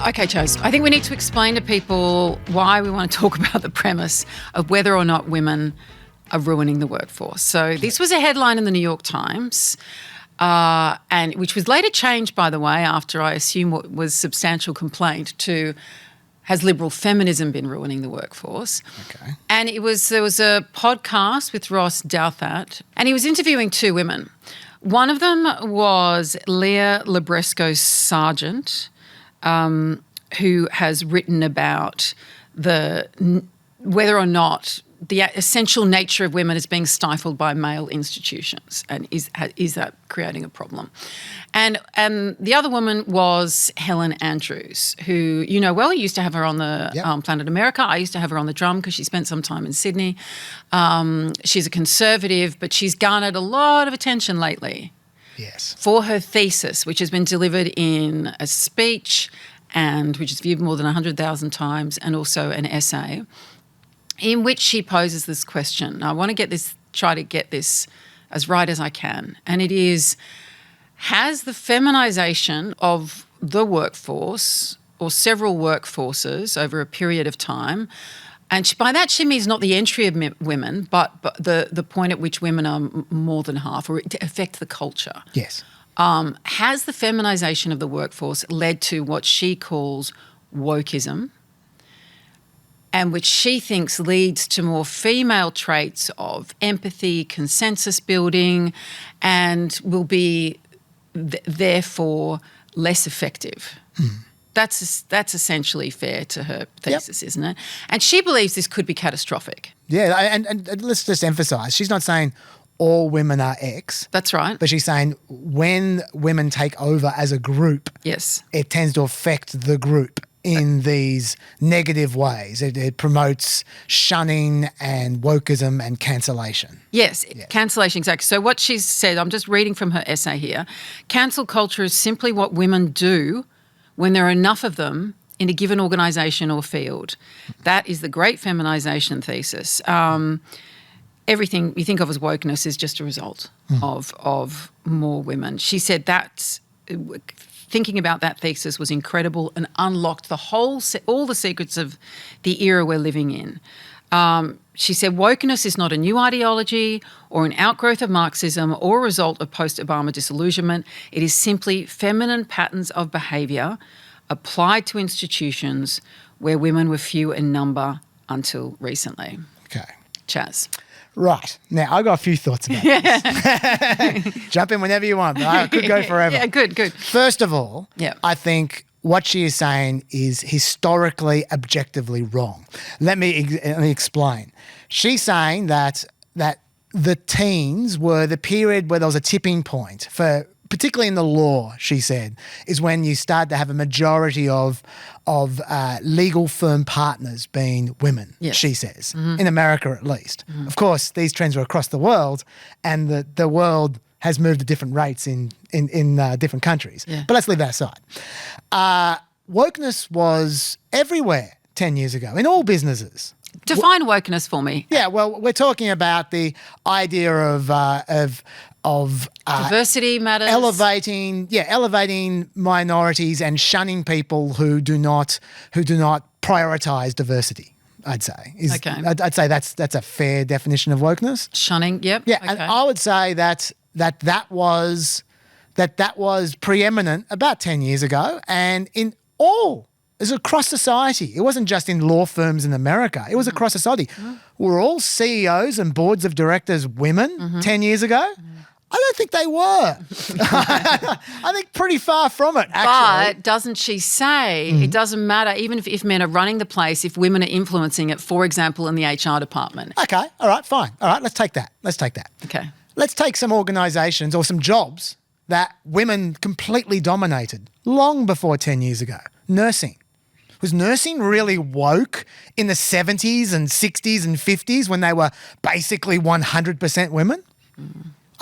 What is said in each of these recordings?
Okay, Chos, I think we need to explain to people why we want to talk about the premise of whether or not women are ruining the workforce. So this was a headline in the New York Times, and which was later changed, by the way, after I assume what was substantial complaint to has liberal feminism been ruining the workforce? Okay. And there was a podcast with Ross Douthat, and he was interviewing two women. One of them was Leah Labresco-Sargent, who has written about whether or not the essential nature of women is being stifled by male institutions, and is that creating a problem? And the other woman was Helen Andrews, who you know well. You used to have her on the Planet America. I used to have her on the Drum because she spent some time in Sydney. She's a conservative, but she's garnered a lot of attention lately. Yes. For her thesis, which has been delivered in a speech and which is viewed more than 100,000 times, and also an essay, in which she poses this question. Now, I want to try to get this as right as I can, and it is, has the feminisation of the workforce or several workforces over a period of time, and by that she means not the entry of women, but the point at which women are more than half, or to affect the culture. Yes. Has the feminisation of the workforce led to what she calls wokeism, and which she thinks leads to more female traits of empathy, consensus building, and will be therefore less effective? That's essentially fair to her thesis, isn't it? And she believes this could be catastrophic. Yeah, and let's just emphasise, she's not saying all women are X. That's right. But she's saying when women take over as a group, yes, it tends to affect the group in these negative ways. It promotes shunning and wokeism and cancellation. Yes, cancellation, exactly. So what she's said, I'm just reading from her essay here, cancel culture is simply what women do when there are enough of them in a given organisation or field. That is the great feminisation thesis. Everything you think of as wokeness is just a result of more women. She said that thinking about that thesis was incredible and unlocked all the secrets of the era we're living in. She said wokeness is not a new ideology or an outgrowth of Marxism or a result of post-Obama disillusionment. It is simply feminine patterns of behaviour applied to institutions where women were few in number until recently. Okay. Chaz. Right. Now, I've got a few thoughts about this. Jump in whenever you want, but I could go forever. Yeah, good. First of all, I think what she is saying is historically, objectively wrong. Let me explain. She's saying that the teens were the period where there was a tipping point for, particularly in the law, she said, is when you start to have a majority of legal firm partners being women, she says, in America at least. Of course, these trends are across the world, and the world has moved at different rates in different countries. Yeah. But let's leave that aside. Wokeness was everywhere 10 years ago, in all businesses. Define wokeness for me. Yeah, well, we're talking about the idea of diversity matters. Elevating minorities and shunning people who do not prioritise diversity. I'd say. I'd say that's a fair definition of wokeness. Shunning, yep. Yeah, okay. And I would say that was preeminent about 10 years ago, and it was across society. It wasn't just in law firms in America. It was across society. Were all CEOs and boards of directors women 10 years ago? I don't think they were. I think pretty far from it, actually. But doesn't she say it doesn't matter, even if men are running the place, if women are influencing it, for example, in the HR department? Okay, all right, fine. All right, let's take that. Okay. Let's take some organisations or some jobs that women completely dominated long before 10 years ago. Nursing. Was nursing really woke in the 70s and 60s and 50s when they were basically 100% women?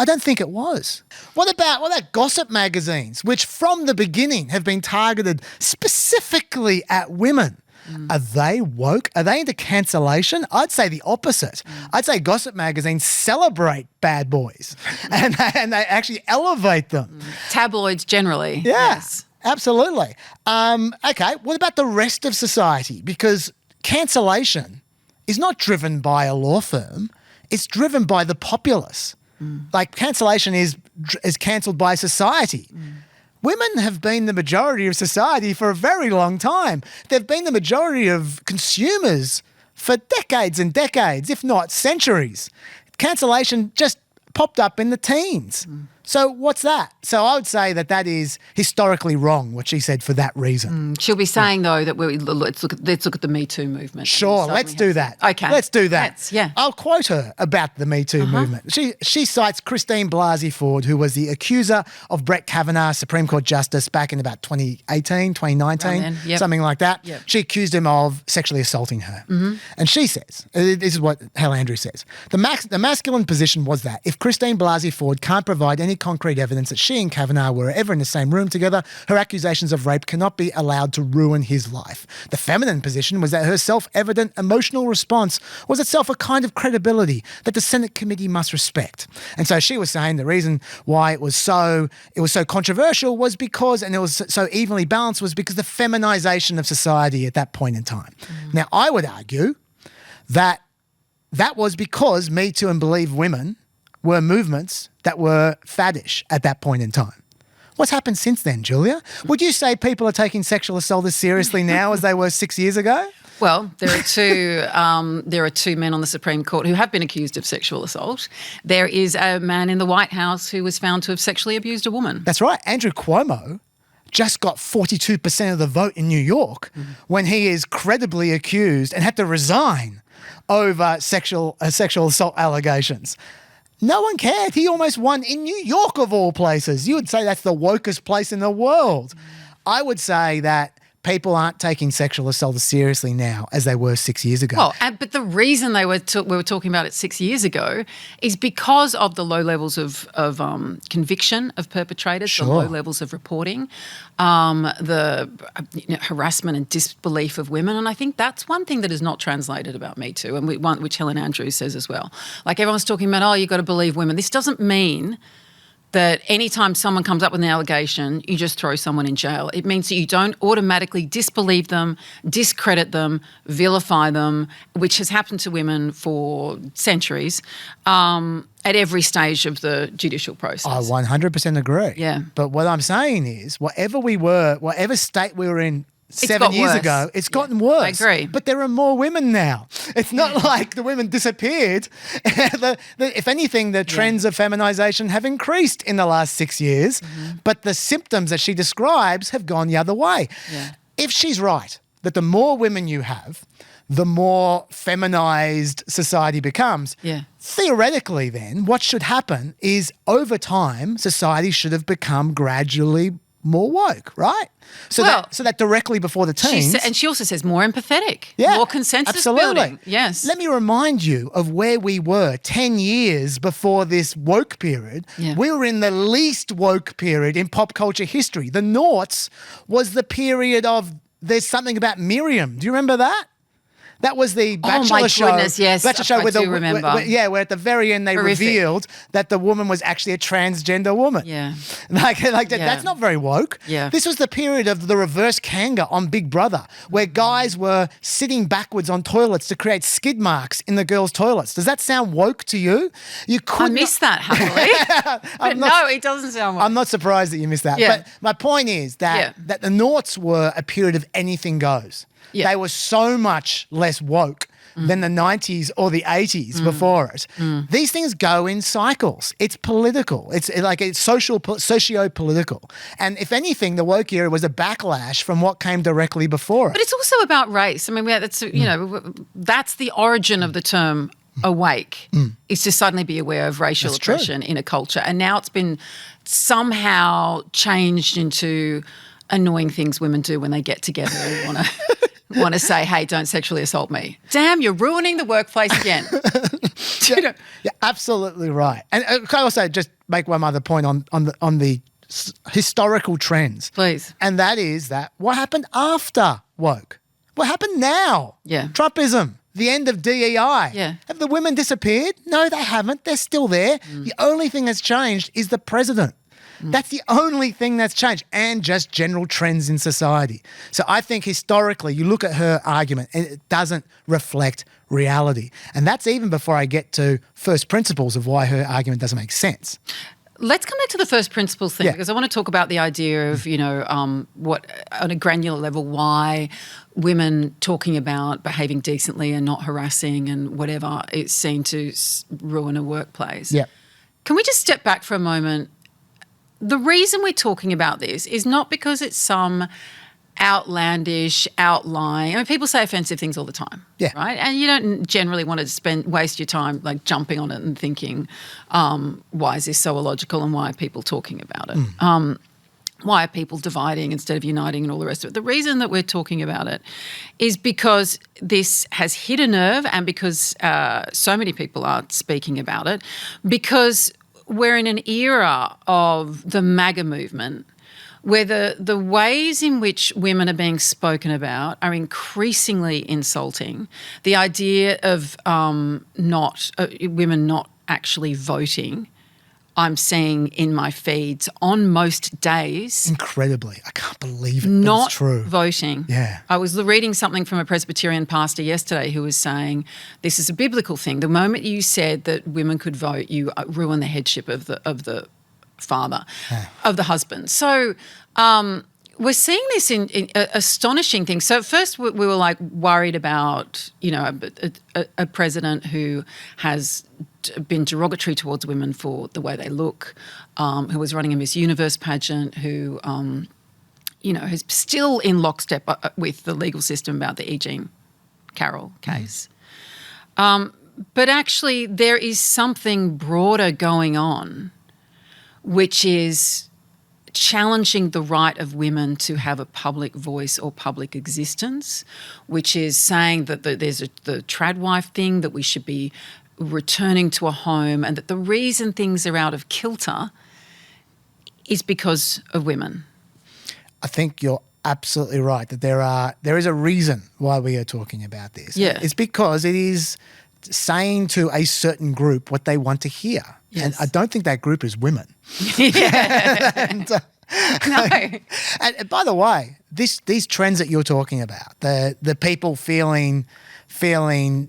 I don't think it was. What about gossip magazines, which from the beginning have been targeted specifically at women? Are they woke? Are they into cancellation? I'd say the opposite. I'd say gossip magazines celebrate bad boys and they actually elevate them. Tabloids generally. Yeah. Yes. absolutely. Okay, what about the rest of society? Because cancellation is not driven by a law firm. It's driven by the populace. Like cancellation is cancelled by society. Women have been the majority of society for a very long time. They've been the majority of consumers for decades and decades, if not centuries. Cancellation just popped up in the teens. So what's that? So I would say that is historically wrong, what she said, for that reason. She'll be saying, though, that let's look at the Me Too movement. Sure, let's do that. Okay. Let's do that. Yeah. I'll quote her about the Me Too movement. She cites Christine Blasey Ford, who was the accuser of Brett Kavanaugh, Supreme Court Justice, back in about 2018, 2019, something like that. Yep. She accused him of sexually assaulting her. And she says, this is what Hal Andrews says, the masculine position was that if Christine Blasey Ford can't provide any concrete evidence that she and Kavanaugh were ever in the same room together, her accusations of rape cannot be allowed to ruin his life. The feminine position was that her self-evident emotional response was itself a kind of credibility that the Senate committee must respect. And so she was saying the reason why it was so controversial was because, and it was so evenly balanced, was because the feminization of society at that point in time. Now, I would argue that was because Me Too and Believe Women were movements that were faddish at that point in time. What's happened since then, Julia? Would you say people are taking sexual assault as seriously now as they were 6 years ago? Well, there are two men on the Supreme Court who have been accused of sexual assault. There is a man in the White House who was found to have sexually abused a woman. That's right. Andrew Cuomo just got 42% of the vote in New York when he is credibly accused and had to resign over sexual assault allegations. No one cared. He almost won in New York, of all places. You would say that's the wokest place in the world. I would say that people aren't taking sexual assault as seriously now as they were 6 years ago. Well, but the reason we were talking about it 6 years ago is because of the low levels of conviction of perpetrators, the low levels of reporting, the harassment and disbelief of women. And I think that's one thing that is not translated about Me Too, and which Helen Andrews says as well. Like everyone's talking about, you've got to believe women. This doesn't mean that anytime someone comes up with an allegation, you just throw someone in jail. It means that you don't automatically disbelieve them, discredit them, vilify them, which has happened to women for centuries, at every stage of the judicial process. I 100% agree. Yeah. But what I'm saying is, whatever state we were in 7 years ago, it's gotten worse. I agree. But there are more women now. It's not like the women disappeared. If anything, the trends of feminization have increased in the last 6 years, but the symptoms that she describes have gone the other way. Yeah. If she's right, that the more women you have, the more feminized society becomes. Yeah. Theoretically, then, what should happen is over time, society should have become gradually more woke, right? So that directly before the teens. And she also says more empathetic, Yeah, more consensus absolutely. building. Yes. Let me remind you of where we were 10 years before this woke period. Yeah. We were in the least woke period in pop culture history. The noughts was the period of There's Something About Miriam. Do you remember that? That was the Bachelor show. Oh, my goodness, yes. Bachelor show I do remember. Where at the very end they revealed that the woman was actually a transgender woman. Yeah. That's not very woke. Yeah. This was the period of the reverse kanga on Big Brother, where guys were sitting backwards on toilets to create skid marks in the girls' toilets. Does that sound woke to you? I missed that, happily. No, it doesn't sound woke. I'm not surprised that you missed that. Yeah. But my point is that the noughts were a period of anything goes. Yeah. They were so much less woke than the 90s or the 80s before it. These things go in cycles. It's political. It's socio-political. And if anything, the woke era was a backlash from what came directly before it. But it's also about race. I mean, that's the origin of the term awake, is to suddenly be aware of racial oppression in a culture. And now it's been somehow changed into annoying things women do when they get together and want to say, hey, don't sexually assault me. Damn, you're ruining the workplace again. You're absolutely right. And can I also just make one other point on the historical trends? Please. And that is that what happened after woke? What happened now? Yeah. Trumpism. The end of DEI. Yeah. Have the women disappeared? No, they haven't. They're still there. The only thing that's changed is the president. That's the only thing that's changed, and just general trends in society. So I think historically, you look at her argument and it doesn't reflect reality. And that's even before I get to first principles of why her argument doesn't make sense. Let's come back to the first principles thing, because I want to talk about the idea of, what on a granular level, why women talking about behaving decently and not harassing and whatever is seen to ruin a workplace. Yeah. Can we just step back for a moment? The reason we're talking about this is not because it's some outlandish, outlying. I mean, people say offensive things all the time, right? And you don't generally want to waste your time like jumping on it and thinking, why is this so illogical and why are people talking about it? Why are people dividing instead of uniting and all the rest of it? The reason that we're talking about it is because this has hit a nerve, and because so many people are speaking about it, because we're in an era of the MAGA movement where the ways in which women are being spoken about are increasingly insulting. The idea of women not actually voting, I'm seeing in my feeds on most days. Incredibly. I can't believe it. Not it's true. Voting. Yeah. I was reading something from a Presbyterian pastor yesterday who was saying this is a biblical thing. The moment you said that women could vote, you ruin the headship of the father, of the husband. So we're seeing this in astonishing things. So at first we were like worried about, a president who has been derogatory towards women for the way they look, who was running a Miss Universe pageant, who, who's still in lockstep with the legal system about the E. Jean Carroll case. But actually there is something broader going on, which is challenging the right of women to have a public voice or public existence, which is saying that there's the trad wife thing, that we should be returning to a home, and that the reason things are out of kilter is because of women. I think you're absolutely right that there is a reason why we are talking about this. Yeah. It's because it is saying to a certain group what they want to hear. Yes. And I don't think that group is women. Yeah. No. And by the way, these trends that you're talking about, the people feeling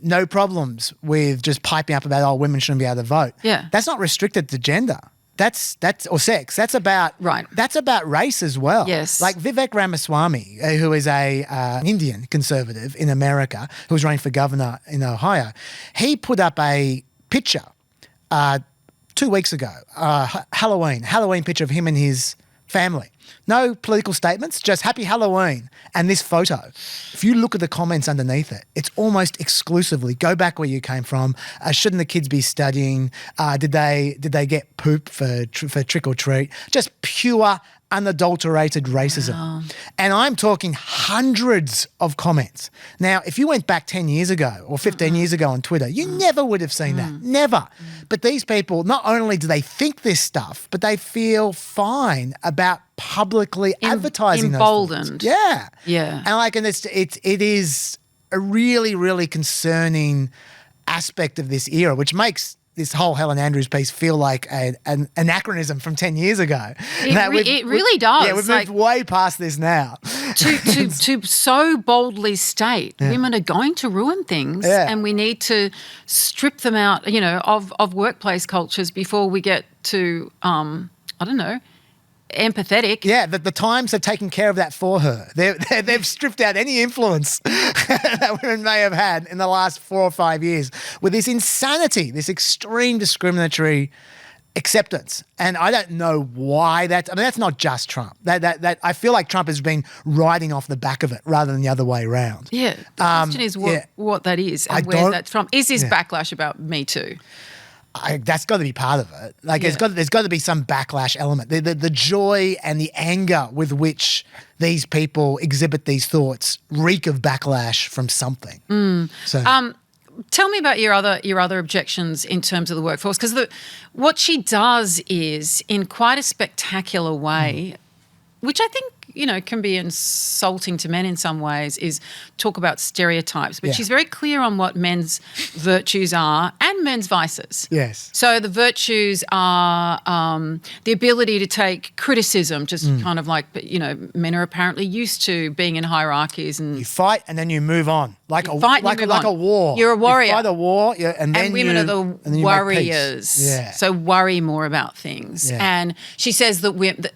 no problems with just piping up about, women shouldn't be able to vote. Yeah. That's not restricted to gender. That's or sex. That's about right. That's about race as well. Yes. Like Vivek Ramaswamy, who is an Indian conservative in America, who was running for governor in Ohio. He put up a picture 2 weeks ago, Halloween picture of him and his family. No political statements, just happy Halloween. And this photo, if you look at the comments underneath it, it's almost exclusively, go back where you came from. Shouldn't the kids be studying? Did they get poop for trick or treat? Just pure, unadulterated racism. Wow. And I'm talking hundreds of comments. Now, if you went back 10 years ago or 15 years ago on Twitter, you never would have seen that. Never. But these people, not only do they think this stuff, but they feel fine about publicly advertising emboldened. Those things. Yeah. Yeah. And it is a really, really concerning aspect of this era, which makes this whole Helen Andrews piece feel like an anachronism from 10 years ago. It really does. Yeah, we've moved way past this now. To so boldly state women are going to ruin things, and we need to strip them out, of workplace cultures before we get to, empathetic. Yeah, the Times have taken care of that for her. They've stripped out any influence that women may have had in the last 4 or 5 years with this insanity, this extreme discriminatory acceptance. And I don't know why that's not just Trump. That I feel like Trump has been riding off the back of it rather than the other way around. Yeah. The question is what that is and where that's from. Is this backlash about Me Too? That's got to be part of it. Like there's got to be some backlash element. The joy and the anger with which these people exhibit these thoughts reek of backlash from something. So, tell me about your other objections in terms of the workforce, because what she does is in quite a spectacular way, which I think can be insulting to men in some ways, is talk about stereotypes. But Yeah. she's very clear on what men's virtues are and men's vices. Yes. So the virtues are the ability to take criticism, just kind of like, men are apparently used to being in hierarchies and You fight and then you move on. Like a on. war. You're a warrior. You fight a war, and then women are the and then you make warriors. peace. Yeah. So worry more about things. Yeah. And she says that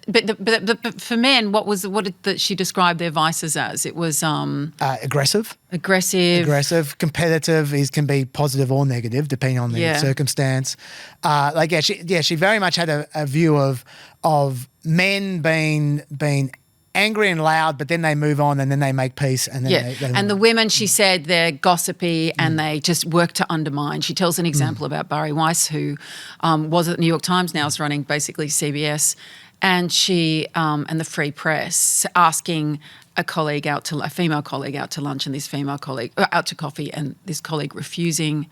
but for men, what did she describe their vices as? It was Aggressive. aggressive, Competitive can be positive or negative depending on the circumstance. She very much had a view of men being angry and loud, but then they move on and then they make peace. And then and the women, she said, they're gossipy and they just work to undermine. She tells an example about Barry Weiss, who was at the New York Times, now is running basically CBS, and she and the Free Press, asking a female colleague out to lunch, and this female colleague out to coffee, and this colleague refusing.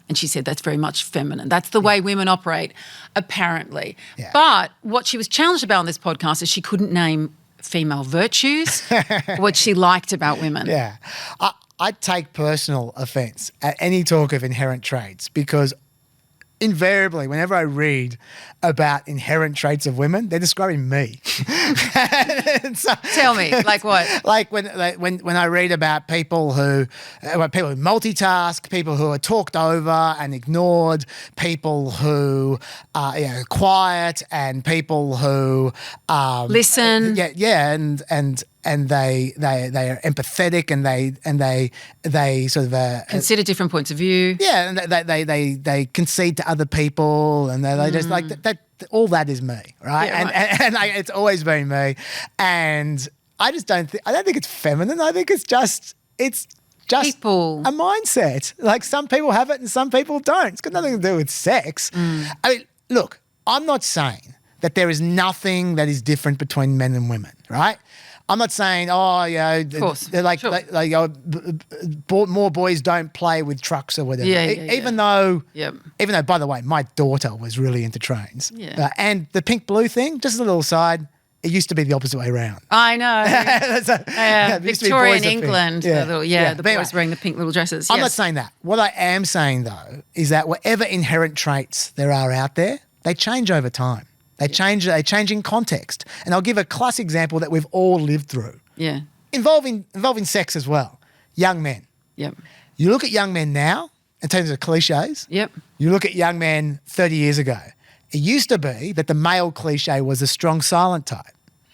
And she said that's very much feminine. That's the way women operate, apparently. Yeah. But what she was challenged about on this podcast is she couldn't name female virtues, what she liked about women. Yeah. I take personal offence at any talk of inherent traits, because invariably, whenever I read about inherent traits of women, they're describing me. Tell me, like what? Like when I read about people who multitask, people who are talked over and ignored, people who are quiet, and people who listen. And they are empathetic, and they sort of consider different points of view. Yeah, and they concede to other people, and they just like that. All that is me, right? Yeah, and it's always been me, and I don't think it's feminine. I think it's just people. a mindset. Like, some people have it and some people don't. It's got nothing to do with sex. I mean, look, I'm not saying that there is nothing that is different between men and women, right? I'm not saying, of course. More boys don't play with trucks or whatever. Even though, by the way, my daughter was really into trains. Yeah. And the pink-blue thing, just a little side, it used to be the opposite way around. I know. Victorian England, the boys wearing the pink little dresses. I'm not saying that. What I am saying, though, is that whatever inherent traits there are out there, they change over time. They change in context. And I'll give a classic example that we've all lived through. Yeah. Involving sex as well. Young men. Yep. You look at young men now, in terms of cliches. Yep. You look at young men 30 years ago. It used to be that the male cliche was a strong, silent type.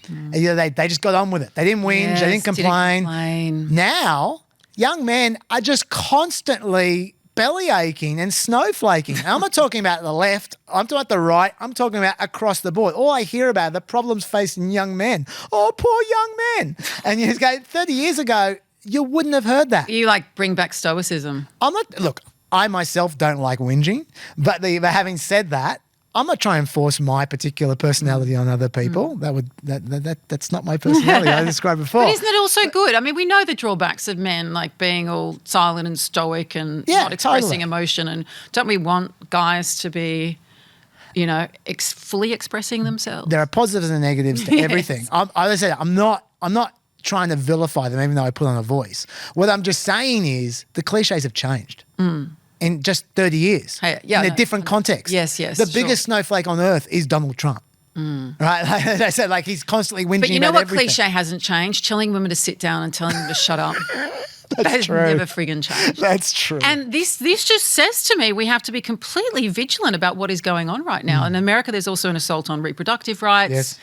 And, they just got on with it. They didn't whinge. They didn't complain. Now, young men are just constantly belly aching and snowflaking. And I'm not talking about the left. I'm talking about the right. I'm talking about across the board. All I hear about are the problems facing young men. Oh, poor young men. And you just go, 30 years ago, you wouldn't have heard that. You bring back stoicism. I myself don't like whinging, but having said that, I'm not trying to force my particular personality on other people. That's not my personality. I described before. But isn't it also good? I mean, we know the drawbacks of men, like being all silent and stoic and not expressing emotion. And don't we want guys to be, fully expressing themselves? There are positives and negatives to everything. I'm not trying to vilify them, even though I put on a voice. What I'm just saying is the cliches have changed. In just 30 years, in a different context. Yes, The biggest snowflake on earth is Donald Trump, right? Like I said, he's constantly whinging about everything. But you know what cliche hasn't changed? Telling women to sit down and telling them to shut up. That's true. Never friggin' changed. That's true. And this just says to me we have to be completely vigilant about what is going on right now. In America, there's also an assault on reproductive rights. Yes.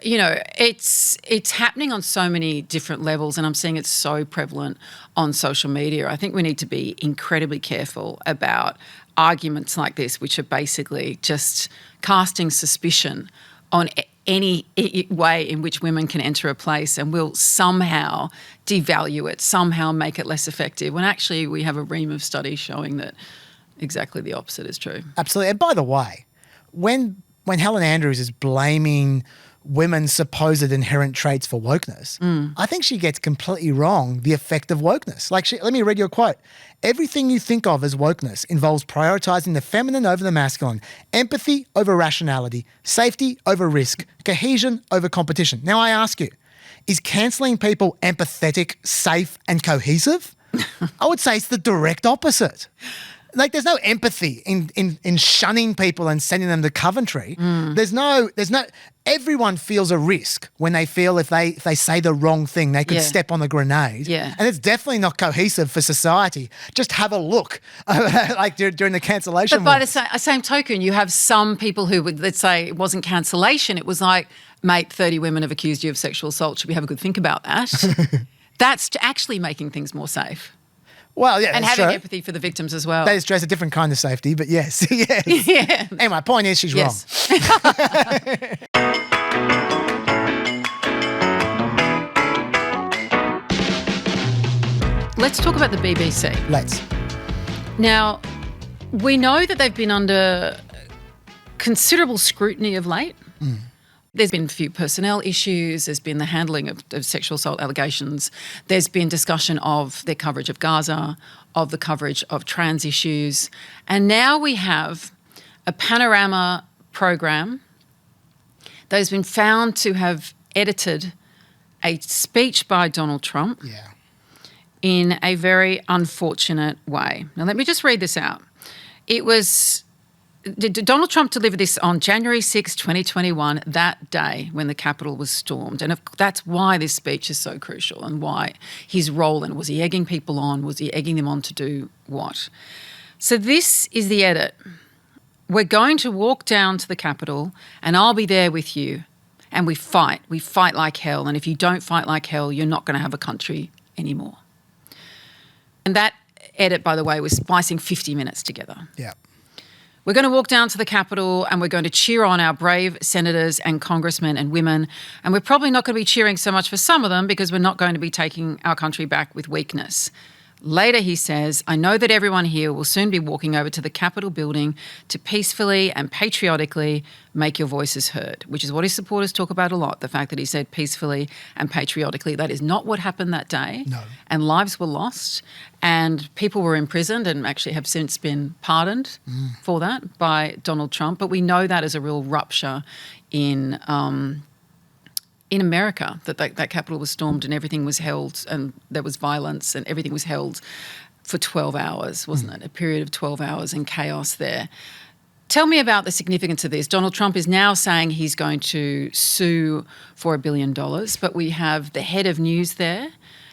It's happening on so many different levels, and I'm seeing it so prevalent on social media. I think we need to be incredibly careful about arguments like this, which are basically just casting suspicion on any way in which women can enter a place and will somehow devalue it, somehow make it less effective, when actually we have a ream of studies showing that exactly the opposite is true. Absolutely. And by the way, when Helen Andrews is blaming women's supposed inherent traits for wokeness, I think she gets completely wrong the effect of wokeness. Let me read you a quote. Everything you think of as wokeness involves prioritizing the feminine over the masculine, empathy over rationality, safety over risk, cohesion over competition. Now I ask you, is cancelling people empathetic, safe and cohesive? I would say it's the direct opposite. Like there's no empathy in shunning people and sending them to Coventry. There's no, everyone feels a risk when they feel if they say the wrong thing, they could step on a grenade. Yeah. And it's definitely not cohesive for society. Just have a look like during the cancellation. But by the same token, you have some people who would, let's say it wasn't cancellation. It was like, mate, 30 women have accused you of sexual assault. Should we have a good think about that? That's actually making things more safe. Well, yeah, and having empathy for the victims as well. That is just a different kind of safety, but yes, yes. Yeah. Anyway, my point is she's wrong. Let's talk about the BBC. Let's. Now, we know that they've been under considerable scrutiny of late. There's been a few personnel issues. There's been the handling of sexual assault allegations. There's been discussion of their coverage of Gaza, of the coverage of trans issues. And now we have a panorama program that has been found to have edited a speech by Donald Trump in a very unfortunate way. Now, let me just read this out. It was... Donald Trump delivered this on January 6, 2021, that day when the Capitol was stormed. And that's why this speech is so crucial and why his role in it. Was he egging people on? Was he egging them on to do what? So this is the edit. We're going to walk down to the Capitol and I'll be there with you. And we fight. We fight like hell. And if you don't fight like hell, you're not going to have a country anymore. And that edit, by the way, was splicing 50 minutes together. Yeah. We're going to walk down to the Capitol and we're going to cheer on our brave senators and congressmen and women. And we're probably not going to be cheering so much for some of them because we're not going to be taking our country back with weakness. Later, he says, I know that everyone here will soon be walking over to the Capitol building to peacefully and patriotically make your voices heard, which is what his supporters talk about a lot, the fact that he said peacefully and patriotically. That is not what happened that day. No. And lives were lost and people were imprisoned and actually have since been pardoned for that by Donald Trump. But we know that as a real rupture in America, that Capitol was stormed and everything was held and there was violence and everything was held for 12 hours, wasn't it? A period of 12 hours and chaos there. Tell me about the significance of this. Donald Trump is now saying he's going to sue for $1 billion, but we have the head of news there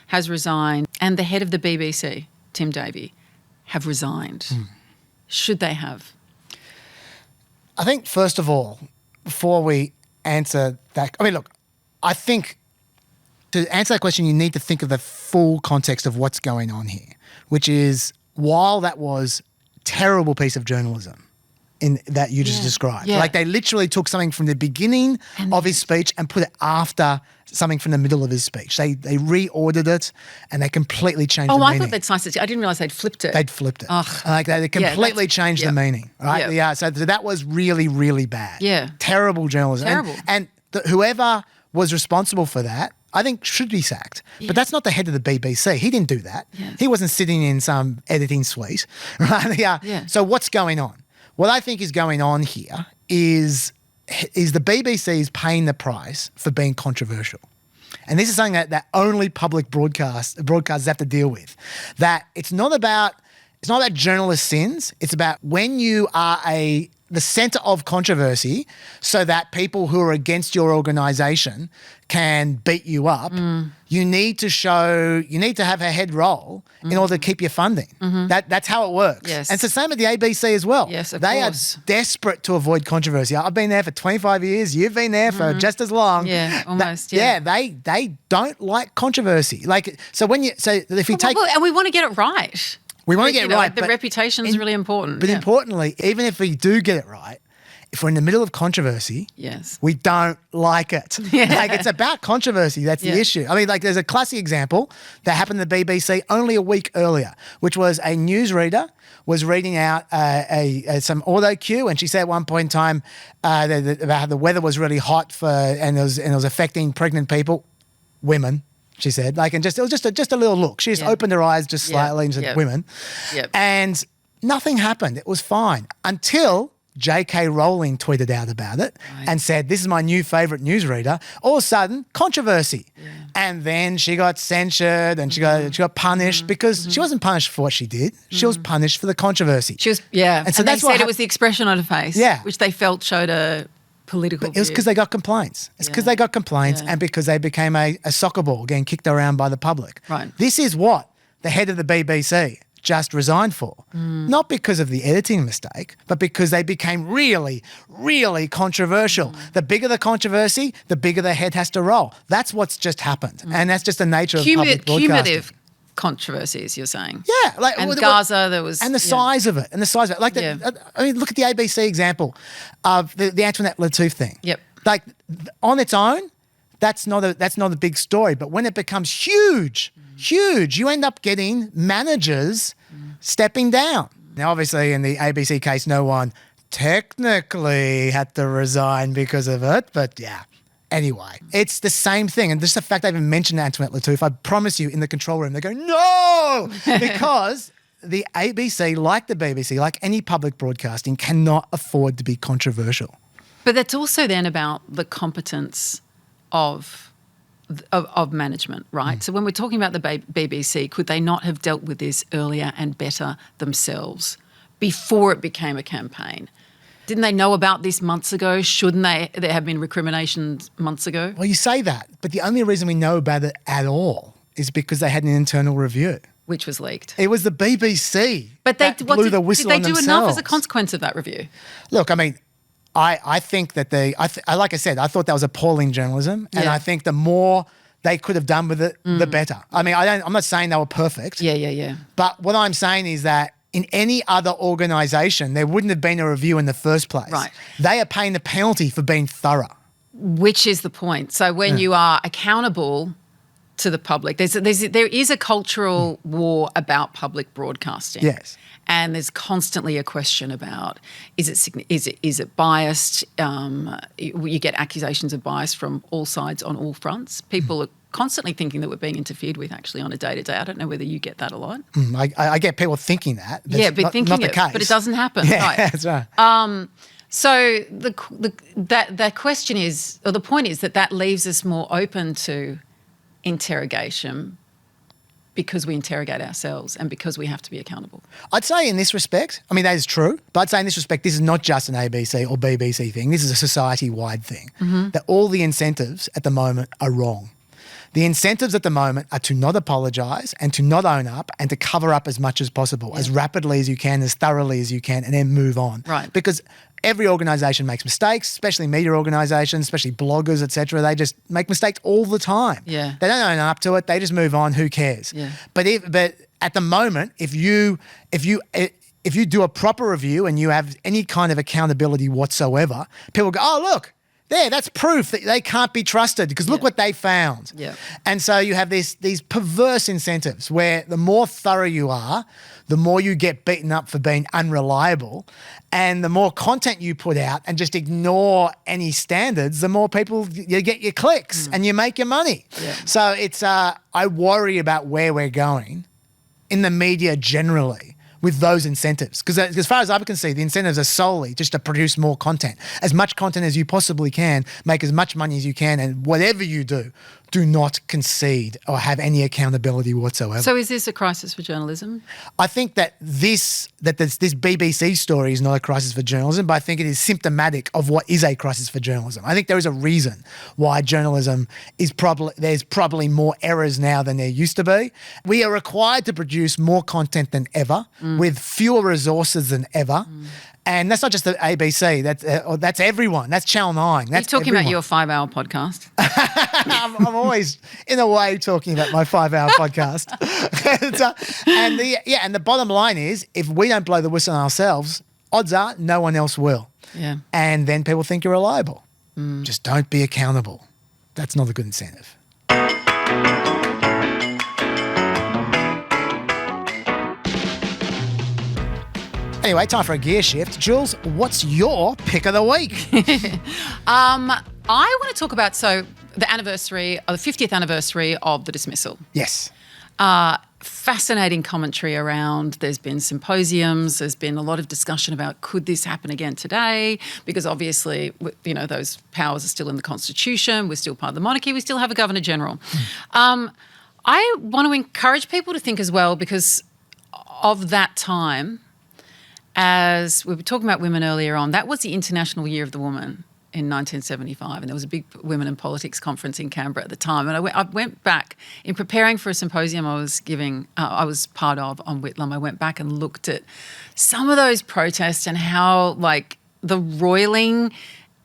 has resigned and the head of the BBC, Tim Davie, have resigned. Should they have? I think, first of all, before we answer that, I mean, look, I think to answer that question, you need to think of the full context of what's going on here, which is while that was a terrible piece of journalism in that you just described, like they literally took something from the beginning of his speech and put it after something from the middle of his speech. They reordered it and they completely changed the meaning. I thought they'd sliced it. I didn't realise they'd flipped it. They'd flipped it. Like they completely changed the meaning, right? Yeah. So that was really, really bad. Yeah. Terrible journalism. Terrible. And whoever was responsible for that, I think should be sacked. But that's not the head of the BBC. He didn't do that. He wasn't sitting in some editing suite, right? So what's going on? What I think is going on here is the BBC is paying the price for being controversial. And this is something that only public broadcasters have to deal with. That it's not about journalist sins. It's about when you are the centre of controversy so that people who are against your organisation can beat you up, you need to have a head roll in order to keep your funding. That's how it works. Yes. And it's the same at the ABC as well. Yes, of they course. are desperate to avoid controversy. I've been there for 25 years. You've been there for just as long. Yeah, almost. They don't like controversy. If you take... and we want to get it right. We want to get it right. The reputation is really important. But importantly, even if we do get it right, if we're in the middle of controversy, Yes. we don't like it. Yeah. Like, it's about controversy. That's the issue. I mean, like, there's a classic example that happened at the BBC only a week earlier, which was a newsreader was reading out some auto cue, and she said at one point in time about how the weather was really hot and it was affecting pregnant people, women. She said, like, and it was just a little look. She just opened her eyes just slightly and said, women. Yep. And nothing happened. It was fine until J.K. Rowling tweeted out about it and said, this is my new favourite newsreader. All of a sudden, controversy. Yeah. And then she got censured and she got punished because she wasn't punished for what she did. She was punished for the controversy. She was, and so that's they said it was the expression on her face, which they felt showed a political It was because they got complaints. It's because they got complaints and because they became a soccer ball getting kicked around by the public. Right. This is what the head of the BBC just resigned for. Not because of the editing mistake, but because they became really, really controversial. The bigger the controversy, the bigger the head has to roll. That's what's just happened. And that's just the nature of public broadcasting. Cumulative controversies, you're saying. Yeah. Like, and Gaza, there was... And the size of it. Like, I mean, look at the ABC example of the Antoinette Lattouf thing. Yep. Like, on its own, that's not a big story. But when it becomes huge, you end up getting managers stepping down. Now, obviously, in the ABC case, no one technically had to resign because of it. But yeah. Anyway, it's the same thing. And just the fact I even mentioned Antoinette Lattouf, I promise you, in the control room, they go, no! Because the ABC, like the BBC, like any public broadcasting, cannot afford to be controversial. But that's also then about the competence of management, right? So when we're talking about the BBC, could they not have dealt with this earlier and better themselves before it became a campaign? Didn't they know about this months ago? Shouldn't there have been recriminations months ago? Well, you say that, but the only reason we know about it at all is because they had an internal review. Which was leaked. It was the BBC that blew the whistle on themselves. Did they do enough as a consequence of that review? Look, I mean, I think that like I said, I thought that was appalling journalism, and I think the more they could have done with it, the better. I mean, I'm not saying they were perfect. Yeah. But what I'm saying is that in any other organisation, there wouldn't have been a review in the first place. Right. They are paying the penalty for being thorough. Which is the point. So when you are accountable to the public, there is a cultural war about public broadcasting. Yes. And there's constantly a question about is it biased? You get accusations of bias from all sides on all fronts. People are constantly thinking that we're being interfered with actually on a day-to-day. I don't know whether you get that a lot. I get people thinking that. Not the case. But it doesn't happen. Yeah, right. That's right. So that question is, or the point is that leaves us more open to interrogation because we interrogate ourselves and because we have to be accountable. I'd say in this respect, I mean, that is true, but I'd say in this respect, this is not just an ABC or BBC thing. This is a society-wide thing, that all the incentives at the moment are wrong. The incentives at the moment are to not apologise and to not own up and to cover up as much as possible, as rapidly as you can, as thoroughly as you can, and then move on. Right. Because every organisation makes mistakes, especially media organisations, especially bloggers, etc. They just make mistakes all the time. Yeah. They don't own up to it. They just move on. Who cares? Yeah. But at the moment, if you do a proper review and you have any kind of accountability whatsoever, people go, oh, look, that's proof that they can't be trusted because look what they found. Yeah. And so you have these perverse incentives where the more thorough you are, the more you get beaten up for being unreliable, and the more content you put out and just ignore any standards, the more people you get your clicks and you make your money. Yeah. So it's I worry about where we're going in the media generally with those incentives. Because as far as I can see, the incentives are solely just to produce more content. As much content as you possibly can, make as much money as you can, and whatever you do not concede or have any accountability whatsoever. So is this a crisis for journalism? I think that this BBC story is not a crisis for journalism, but I think it is symptomatic of what is a crisis for journalism. I think there is a reason why journalism there's probably more errors now than there used to be. We are required to produce more content than ever with fewer resources than ever. And that's not just the ABC. That's everyone. That's Channel 9. That's You're talking everyone. about your 5-hour podcast. I'm always, in a way, talking about my 5-hour podcast. And the bottom line is, if we don't blow the whistle on ourselves, odds are no one else will. Yeah. And then people think you're reliable. Just don't be accountable. That's not a good incentive. Anyway, time for a gear shift. Jules, what's your pick of the week? I want to talk about the anniversary, or the 50th anniversary of the dismissal. Yes. Fascinating commentary around. There's been symposiums. There's been a lot of discussion about could this happen again today? Because obviously, those powers are still in the Constitution. We're still part of the monarchy. We still have a Governor General. I want to encourage people to think as well, because of that time, as we were talking about women earlier on, that was the International Year of the Woman in 1975, and there was a big Women in Politics conference in Canberra at the time. And I went back in preparing for a symposium I was part of on Whitlam. I went back and looked at some of those protests and how the roiling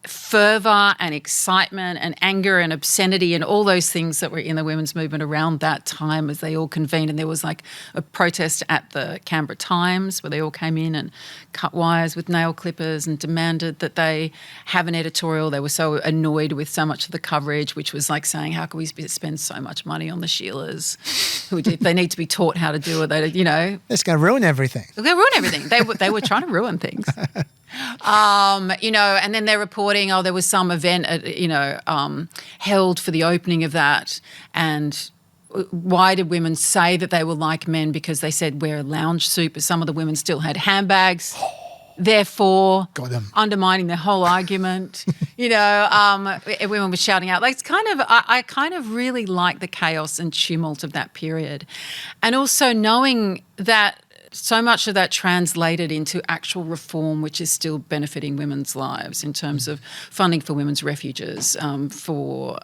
fervour and excitement and anger and obscenity and all those things that were in the women's movement around that time as they all convened. And there was a protest at the Canberra Times where they all came in and cut wires with nail clippers and demanded that they have an editorial. They were so annoyed with so much of the coverage, which was saying, how can we spend so much money on the Sheilas? They need to be taught how to do it. It's going to ruin everything. They're going to ruin everything. They were trying to ruin things. And then they're reporting, there was some event, held for the opening of that. And why did women say that they were like men? Because they said wear a lounge suit, but some of the women still had handbags. Therefore, undermining the whole argument. Women were shouting out. I kind of really like the chaos and tumult of that period. And also knowing that so much of that translated into actual reform, which is still benefiting women's lives in terms of funding for women's refuges, for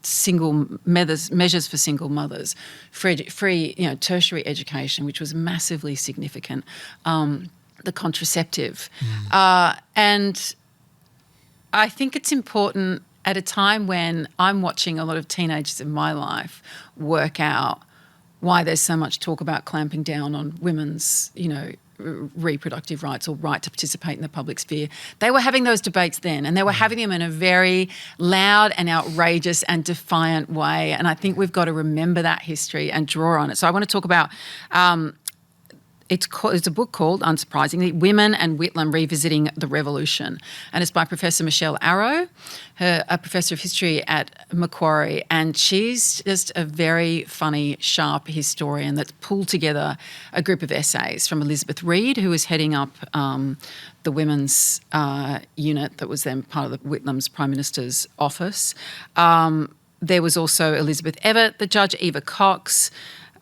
single measures for single mothers, free tertiary education, which was massively significant, the contraceptive, and I think it's important at a time when I'm watching a lot of teenagers in my life work out why there's so much talk about clamping down on women's, reproductive rights or right to participate in the public sphere. They were having those debates then, and they were having them in a very loud and outrageous and defiant way. And I think we've got to remember that history and draw on it. So I want to talk about it's a book called, unsurprisingly, Women and Whitlam Revisiting the Revolution. And it's by Professor Michelle Arrow, a professor of history at Macquarie. And she's just a very funny, sharp historian that's pulled together a group of essays from Elizabeth Reed, who was heading up the women's unit that was then part of the Whitlam's Prime Minister's office. There was also Elizabeth Evatt, the judge, Eva Cox,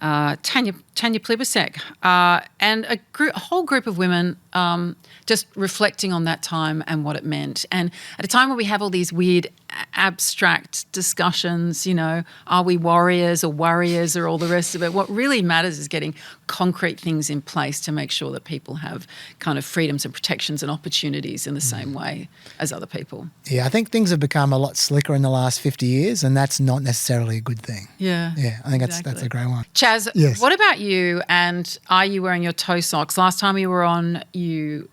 Tanya Plibersek, and a whole group of women just reflecting on that time and what it meant. And at a time where we have all these weird abstract discussions, are we warriors or worriers or all the rest of it, what really matters is getting concrete things in place to make sure that people have kind of freedoms and protections and opportunities in the same way as other people. Yeah, I think things have become a lot slicker in the last 50 years, and that's not necessarily a good thing. Yeah. Yeah, I think that's a great one. Chaz, yes. What about you, and are you wearing your toe socks? Last time you were on, you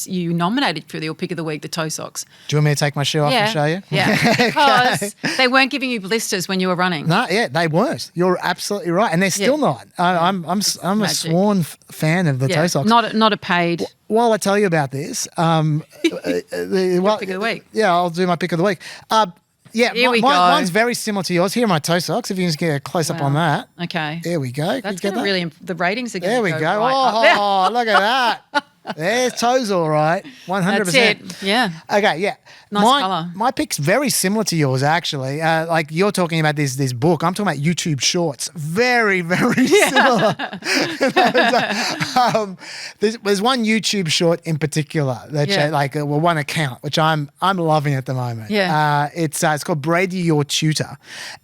nominated for your pick of the week, the toe socks. Do you want me to take my shoe off and show you? Yeah, because they weren't giving you blisters when you were running. No, yeah, they weren't. You're absolutely right, and they're still not. I'm a sworn fan of the toe socks. Not a paid. While I tell you about this, pick of the week. Yeah, I'll do my pick of the week. Mine's very similar to yours. Here are my toe socks. If you can just get a close up on that. Okay. There we go. That's going to really, the ratings are going to There we go. Right look at that. There's toes all right. 100%. That's it. Yeah. Okay, yeah. Nice colour. My pick's very similar to yours, actually. Like you're talking about this book. I'm talking about YouTube Shorts. Very, very similar. There's one YouTube short in particular that one account which I'm loving at the moment. Yeah. It's called Brady Your Tutor,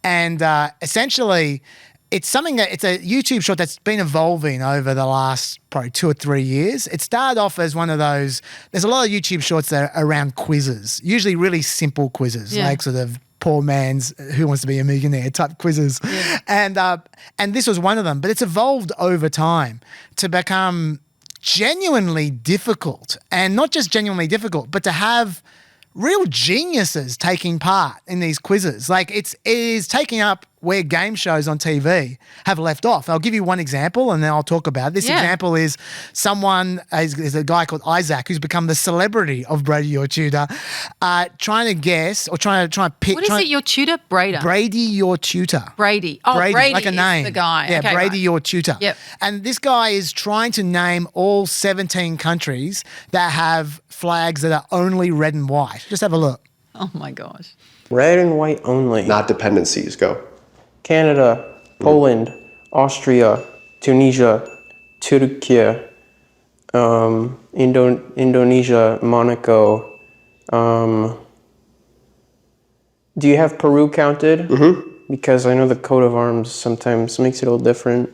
and essentially. It's a YouTube short that's been evolving over the last probably 2 or 3 years. It started off as one of those, there's a lot of YouTube shorts that are around quizzes, usually really simple quizzes, like sort of poor man's Who Wants to Be a Millionaire type quizzes. Yeah. And this was one of them, but it's evolved over time to become genuinely difficult, and not just genuinely difficult, but to have real geniuses taking part in these quizzes. Like it is taking up where game shows on TV have left off. I'll give you one example and then I'll talk about it. This example is is a guy called Isaac who's become the celebrity of Brady Your Tutor, trying to guess or trying to pick. What is it, your tutor? Brady Your Tutor. Brady. Oh, Brady like a name. Is the guy. Yeah, okay, Brady Your Tutor. Yep. And this guy is trying to name all 17 countries that have flags that are only red and white. Just have a look. Oh my gosh. Red and white only. Not dependencies. Go. Canada, Poland, Austria, Tunisia, Turkey, Indonesia, Monaco. Do you have Peru counted? Mm-hmm. Because I know the coat of arms sometimes makes it a little different.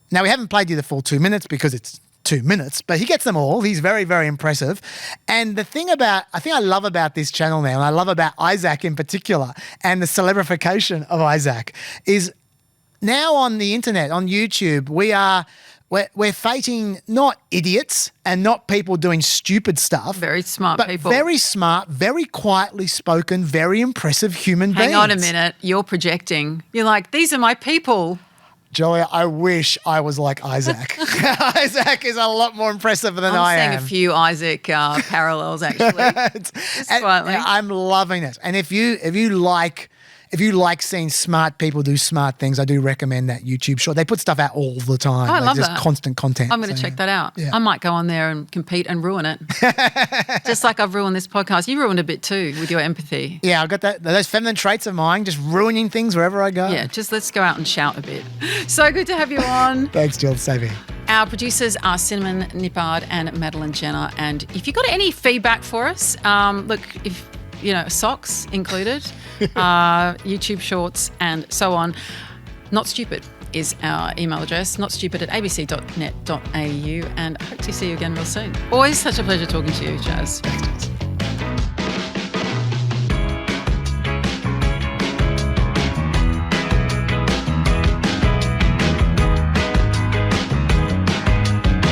Now, we haven't played you the full 2 minutes because it's 2 minutes, but he gets them all. He's very, very impressive. And the thing I love about this channel now, and I love about Isaac in particular, and the celebrification of Isaac, is now on the internet, on YouTube, we're fighting not idiots and not people doing stupid stuff. Very smart but people. Very smart, very quietly spoken, very impressive human beings. Hang on a minute. You're projecting. You're like, these are my people. Julia, I wish I was like Isaac. Isaac is a lot more impressive than I am. I'm seeing a few Isaac parallels, actually. Quietly. I'm loving it. And if you like seeing smart people do smart things, I do recommend that YouTube short. They put stuff out all the time. Oh, I love just that. Constant content. I'm going to check that out. Yeah. I might go on there and compete and ruin it. Just like I've ruined this podcast. You ruined a bit too with your empathy. Yeah, I've got those feminine traits of mine, just ruining things wherever I go. Yeah, just let's go out and shout a bit. So good to have you on. Thanks, Jill. Same here. Our producers are Cinnamon Nippard and Madeline Jenner. And if you've got any feedback for us, look, if socks included, YouTube shorts and so on. Not Stupid is our email address, notstupid@abc.net.au, and I hope to see you again real soon. Always such a pleasure talking to you, Chaz. Thanks, Jess.